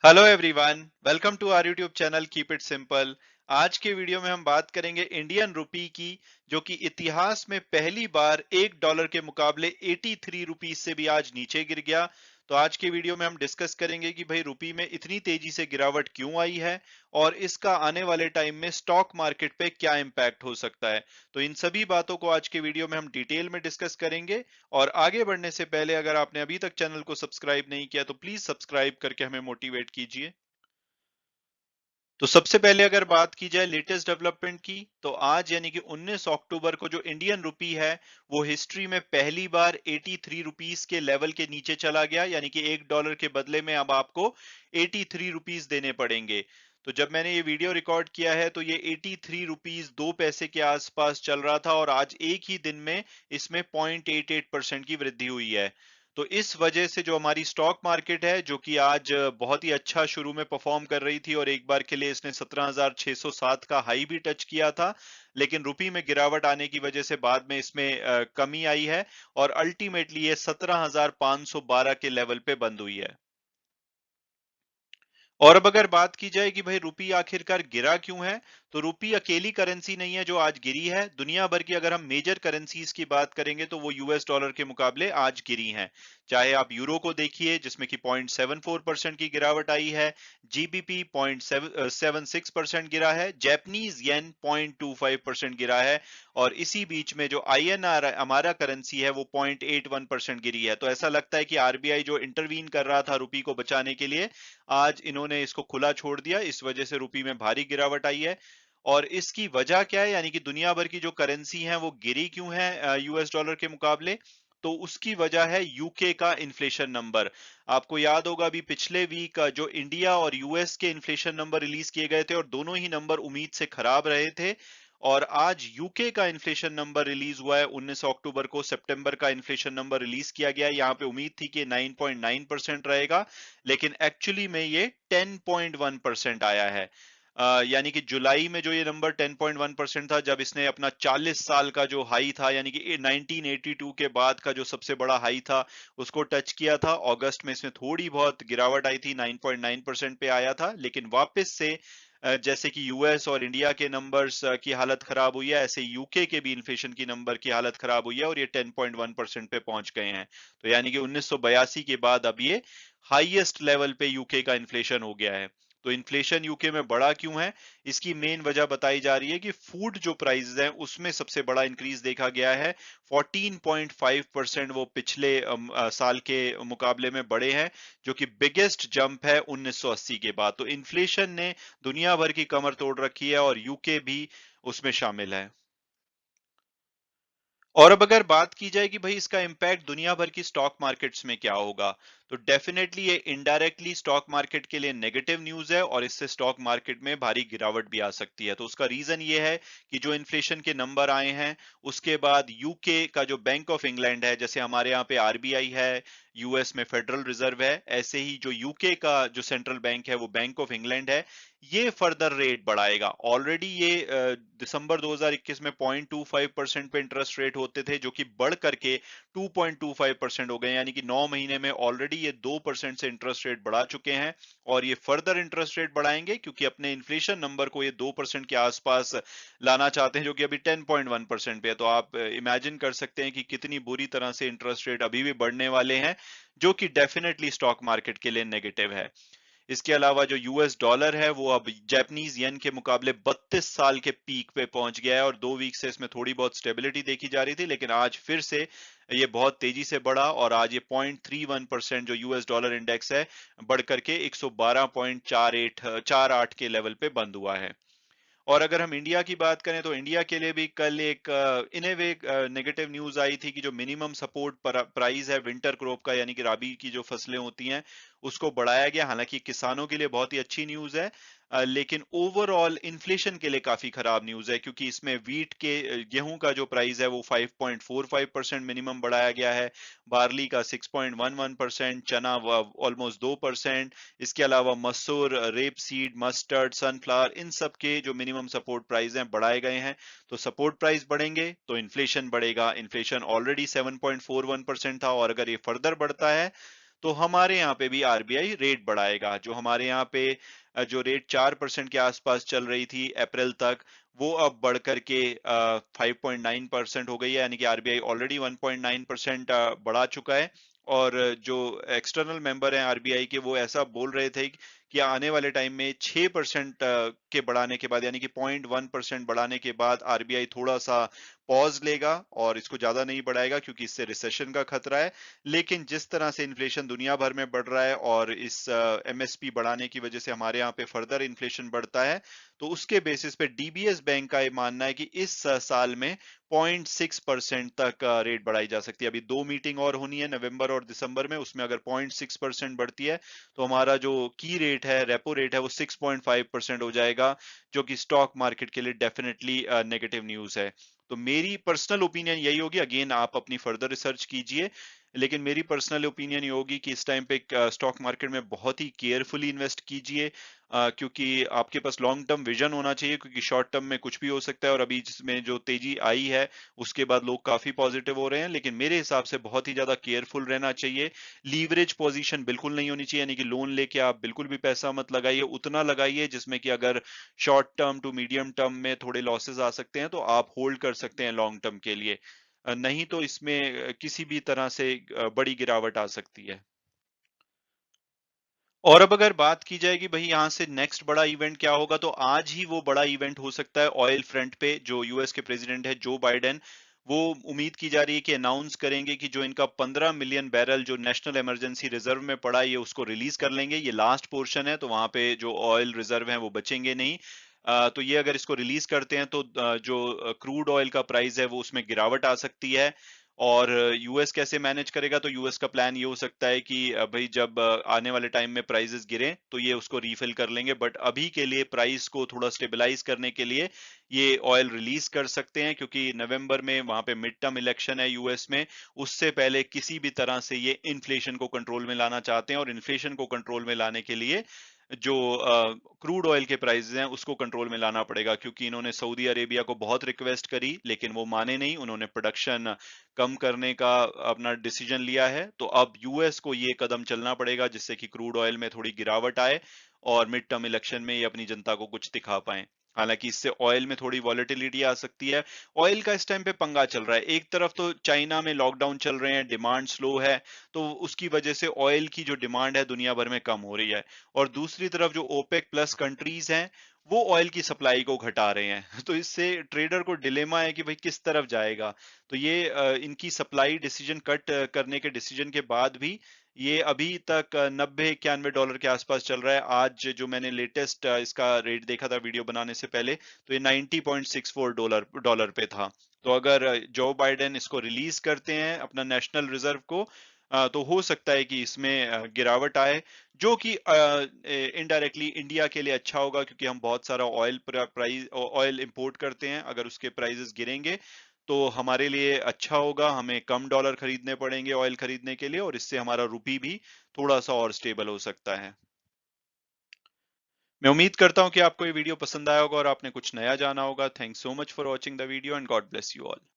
Hello everyone, welcome to our YouTube channel keep it simple. आज के video में हम बात करेंगे इंडियन रुपी की, जो कि इतिहास में पहली बार $1 के मुकाबले 83 रुपीस से भी आज नीचे गिर गया। तो आज के वीडियो में हम डिस्कस करेंगे कि भाई रुपी में इतनी तेजी से गिरावट क्यों आई है और इसका आने वाले टाइम में स्टॉक मार्केट पे क्या इम्पैक्ट हो सकता है। तो इन सभी बातों को आज के वीडियो में हम डिटेल में डिस्कस करेंगे। और आगे बढ़ने से पहले अगर आपने अभी तक चैनल को सब्सक्राइब नहीं किया तो प्लीज सब्सक्राइब करके हमें मोटिवेट कीजिए। तो सबसे पहले अगर बात की जाए लेटेस्ट डेवलपमेंट की, तो आज यानी कि 19 अक्टूबर को जो इंडियन रुपी है वो हिस्ट्री में पहली बार 83 रुपीस के लेवल के नीचे चला गया, यानी कि $1 के बदले में अब आपको 83 रुपीस देने पड़ेंगे। तो जब मैंने ये वीडियो रिकॉर्ड किया है तो ये 83 रुपीस 2 पैसे के आसपास चल रहा था और आज एक ही दिन में इसमें 0.88% की वृद्धि हुई है। तो इस वजह से जो हमारी स्टॉक मार्केट है, जो कि आज बहुत ही अच्छा शुरू में परफॉर्म कर रही थी और एक बार के लिए इसने 17,607 का हाई भी टच किया था, लेकिन रुपी में गिरावट आने की वजह से बाद में इसमें कमी आई है और अल्टीमेटली ये 17,512 के लेवल पे बंद हुई है। और अब अगर बात की जाए कि भाई रुपी आखिरकार गिरा क्यों है, तो रुपी अकेली करेंसी नहीं है जो आज गिरी है। दुनिया भर की अगर हम मेजर करेंसीज की बात करेंगे तो वो यूएस डॉलर के मुकाबले आज गिरी हैं। चाहे आप यूरो को देखिए जिसमें कि 0.74% की गिरावट आई है, जीबीपी 0.76% गिरा है, जैपनीज येन 0.25% गिरा है, और इसी बीच में जो आईएनआर हमारा करेंसी है वो 0.81% गिरी है। तो ऐसा लगता है कि आरबीआई जो इंटरवीन कर रहा था रुपी को बचाने के लिए, आज इन्होंने इसको खुला छोड़ दिया। इस वजह से रुपी में भारी गिरावट आई है। और इसकी वजह क्या है, यानी कि दुनिया भर की जो करेंसी है वो गिरी क्यों है यूएस डॉलर के मुकाबले, तो उसकी वजह है यूके का इन्फ्लेशन नंबर। आपको याद होगा अभी पिछले वीक जो इंडिया और यूएस के इन्फ्लेशन नंबर रिलीज किए गए थे और दोनों ही नंबर उम्मीद से खराब रहे थे। और आज यूके का इन्फ्लेशन नंबर रिलीज हुआ है 19 अक्टूबर को। सितंबर का इन्फ्लेशन नंबर रिलीज किया गया है। यहाँ पे उम्मीद थी कि 9.9% रहेगा, लेकिन एक्चुअली में ये 10.1% आया है। यानी कि जुलाई में जो ये नंबर 10.1% था, जब इसने अपना 40 साल का जो हाई था, यानी कि 1982 के बाद का जो सबसे बड़ा हाई था, उसको टच किया था। अगस्त में इसमें थोड़ी बहुत गिरावट आई थी, 9.9% पे आया था, लेकिन वापस से जैसे कि यूएस और इंडिया के नंबर्स की हालत खराब हुई है, ऐसे यूके के भी इन्फ्लेशन की नंबर की हालत खराब हुई है और ये 10.1% पे पहुंच गए हैं। तो यानी कि 1982 के बाद अब ये हाईएस्ट लेवल पे यूके का इन्फ्लेशन हो गया है। तो इन्फ्लेशन यूके में बढ़ा क्यों है, इसकी मेन वजह बताई जा रही है कि फूड जो प्राइसेस हैं उसमें सबसे बड़ा इंक्रीज देखा गया है। 14.5% वो पिछले साल के मुकाबले में बढ़े हैं, जो कि बिगेस्ट जंप है 1980 के बाद। तो इन्फ्लेशन ने दुनिया भर की कमर तोड़ रखी है और यूके भी उसमें शामिल है। और अब अगर बात की जाए कि भाई इसका इम्पैक्ट दुनिया भर की स्टॉक मार्केट्स में क्या होगा, तो डेफिनेटली ये इनडायरेक्टली स्टॉक मार्केट के लिए नेगेटिव न्यूज है और इससे स्टॉक मार्केट में भारी गिरावट भी आ सकती है। तो उसका रीजन ये है कि जो इन्फ्लेशन के नंबर आए हैं, उसके बाद यूके का जो बैंक ऑफ इंग्लैंड है, जैसे हमारे यहाँ पे आरबीआई है, यूएस में फेडरल रिजर्व है, ऐसे ही जो यूके का जो सेंट्रल बैंक है वो बैंक ऑफ इंग्लैंड है, ये फर्दर रेट बढ़ाएगा। ऑलरेडी ये दिसंबर 2021 में 0.25% पे इंटरेस्ट रेट होते थे, जो कि बढ़ करके 2.25% हो गए, यानी कि 9 महीने में ऑलरेडी ये 2% से इंटरेस्ट रेट बढ़ा चुके हैं। और ये फर्दर इंटरेस्ट रेट बढ़ाएंगे क्योंकि अपने इन्फ्लेशन नंबर को ये 2% के आसपास लाना चाहते हैं, जो कि अभी 10.1% पे है। तो आप इमेजिन कर सकते हैं कि कितनी बुरी तरह से इंटरेस्ट रेट अभी भी बढ़ने वाले हैं, जो कि डेफिनेटली स्टॉक मार्केट के लिए नेगेटिव है। इसके अलावा जो यूएस डॉलर है वो अब जापानीज येन के मुकाबले 32 साल के पीक पे पहुंच गया है और 2 वीक से इसमें थोड़ी बहुत स्टेबिलिटी देखी जा रही थी, लेकिन आज फिर से ये बहुत तेजी से बढ़ा और आज ये 0.31% जो यूएस डॉलर इंडेक्स है बढ़ करके 112.48 के लेवल पे बंद हुआ है। और अगर हम इंडिया की बात करें तो इंडिया के लिए भी कल एक इन ए वे नेगेटिव न्यूज आई थी कि जो मिनिमम सपोर्ट प्राइस है विंटर क्रॉप का, यानी कि राबी की जो फसलें होती हैं, उसको बढ़ाया गया। हालांकि किसानों के लिए बहुत ही अच्छी न्यूज है, लेकिन ओवरऑल इन्फ्लेशन के लिए काफी खराब न्यूज है, क्योंकि इसमें वीट के गेहूं का जो प्राइस है वो 5.45% मिनिमम बढ़ाया गया है, बार्ली का 6.11%, चना ऑलमोस्ट 2%। इसके अलावा मसूर, रेप सीड, मस्टर्ड, सनफ्लावर, इन सब के जो मिनिमम सपोर्ट प्राइस हैं बढ़ाए गए हैं। तो सपोर्ट प्राइस बढ़ेंगे तो इन्फ्लेशन बढ़ेगा। इन्फ्लेशन ऑलरेडी 7.41% था और अगर ये फर्दर बढ़ता है तो हमारे यहाँ पे भी आरबीआई रेट बढ़ाएगा। जो हमारे यहाँ पे जो रेट 4% के आसपास चल रही थी अप्रैल तक, वो अब बढ़ करके 5.9% हो गई है, यानी कि आरबीआई ऑलरेडी 1.9% बढ़ा चुका है। और जो एक्सटर्नल मेंबर हैं आरबीआई के, वो ऐसा बोल रहे थे कि आने वाले टाइम में 6% के बढ़ाने के बाद, यानी कि 0.1% बढ़ाने के बाद आरबीआई थोड़ा सा पॉज लेगा और इसको ज्यादा नहीं बढ़ाएगा, क्योंकि इससे रिसेशन का खतरा है। लेकिन जिस तरह से इन्फ्लेशन दुनिया भर में बढ़ रहा है और इस एमएसपी बढ़ाने की वजह से हमारे यहाँ पे फर्दर इन्फ्लेशन बढ़ता है, तो उसके बेसिस पे डीबीएस बैंक का ये मानना है कि इस साल में 0.6% तक रेट बढ़ाई जा सकती है। अभी 2 मीटिंग और होनी है नवंबर और दिसंबर में, उसमें अगर 0.6% बढ़ती है तो हमारा जो की रेट है, रेपो रेट है, वो 6.5% हो जाएगा, जो कि स्टॉक मार्केट के लिए डेफिनेटली नेगेटिव न्यूज है। तो मेरी पर्सनल ओपिनियन यही होगी, अगेन आप अपनी फर्दर रिसर्च कीजिए, लेकिन मेरी पर्सनल ओपिनियन ये होगी कि इस टाइम पे स्टॉक मार्केट में बहुत ही केयरफुली इन्वेस्ट कीजिए, क्योंकि आपके पास लॉन्ग टर्म विजन होना चाहिए, क्योंकि शॉर्ट टर्म में कुछ भी हो सकता है। और अभी जिसमें जो तेजी आई है उसके बाद लोग काफी पॉजिटिव हो रहे हैं, लेकिन मेरे हिसाब से बहुत ही ज्यादा केयरफुल रहना चाहिए। लीवरेज पोजीशन बिल्कुल नहीं होनी चाहिए, यानी कि लोन लेके आप बिल्कुल भी पैसा मत लगाइए, उतना लगाइए जिसमें कि अगर short term to medium term में थोड़े लॉसेस आ सकते हैं तो आप होल्ड कर सकते हैं लॉन्ग टर्म के लिए। नहीं तो इसमें किसी भी तरह से बड़ी गिरावट आ सकती है। और अब अगर बात की जाए कि भाई यहाँ से नेक्स्ट बड़ा इवेंट क्या होगा, तो आज ही वो बड़ा इवेंट हो सकता है ऑयल फ्रंट पे। जो यूएस के प्रेसिडेंट है जो बाइडेन, वो उम्मीद की जा रही है कि अनाउंस करेंगे कि जो इनका 15 मिलियन बैरल जो नेशनल इमरजेंसी रिजर्व में पड़ा है, ये उसको रिलीज कर लेंगे। ये लास्ट पोर्शन है, तो वहां पे जो ऑयल रिजर्व है वो बचेंगे नहीं। तो ये अगर इसको रिलीज करते हैं तो जो क्रूड ऑयल का प्राइस है वो उसमें गिरावट आ सकती है। और यूएस कैसे मैनेज करेगा, तो यूएस का प्लान ये हो सकता है कि भाई जब आने वाले टाइम में प्राइसेस गिरे तो ये उसको रीफिल कर लेंगे, बट अभी के लिए प्राइस को थोड़ा स्टेबलाइज करने के लिए ये ऑयल रिलीज कर सकते हैं, क्योंकि नवंबर में वहां पे मिड टर्म इलेक्शन है यूएस में। उससे पहले किसी भी तरह से ये इन्फ्लेशन को कंट्रोल में लाना चाहते हैं, और इन्फ्लेशन को कंट्रोल में लाने के लिए जो क्रूड ऑयल के प्राइसेस हैं उसको कंट्रोल में लाना पड़ेगा, क्योंकि इन्होंने सऊदी अरेबिया को बहुत रिक्वेस्ट करी लेकिन वो माने नहीं, उन्होंने प्रोडक्शन कम करने का अपना डिसीजन लिया है। तो अब यूएस को ये कदम चलना पड़ेगा जिससे कि क्रूड ऑयल में थोड़ी गिरावट आए और मिड टर्म इलेक्शन में ये अपनी जनता को कुछ दिखा पाए। हालांकि इससे ऑयल में थोड़ी वॉलेटिलिटी आ सकती है। ऑयल का इस टाइम पे पंगा चल रहा है, एक तरफ तो चाइना में लॉकडाउन चल रहे हैं, डिमांड स्लो है, तो उसकी वजह से ऑयल की जो डिमांड है दुनिया भर में कम हो रही है। और दूसरी तरफ जो ओपेक प्लस कंट्रीज हैं, वो ऑयल की सप्लाई को घटा रहे हैं तो इससे ट्रेडर को डिलेमा है कि भाई किस तरफ जाएगा। तो ये इनकी सप्लाई डिसीजन कट करने के डिसीजन के बाद भी ये अभी तक 90-91 डॉलर के आसपास चल रहा है। आज जो मैंने लेटेस्ट इसका रेट देखा था वीडियो बनाने से पहले, तो ये 90.64 डॉलर डॉलर पे था। तो अगर जो बाइडेन इसको रिलीज करते हैं अपना नेशनल रिजर्व को, तो हो सकता है कि इसमें गिरावट आए, जो कि इनडायरेक्टली इंडिया के लिए अच्छा होगा, क्योंकि हम बहुत सारा ऑयल प्राइस ऑयल इंपोर्ट करते हैं। अगर उसके प्राइसेस गिरेंगे तो हमारे लिए अच्छा होगा, हमें कम डॉलर खरीदने पड़ेंगे ऑयल खरीदने के लिए, और इससे हमारा रुपी भी थोड़ा सा और स्टेबल हो सकता है। मैं उम्मीद करता हूं कि आपको ये वीडियो पसंद आया होगा और आपने कुछ नया जाना होगा। Thanks so much for watching the video and God bless you all.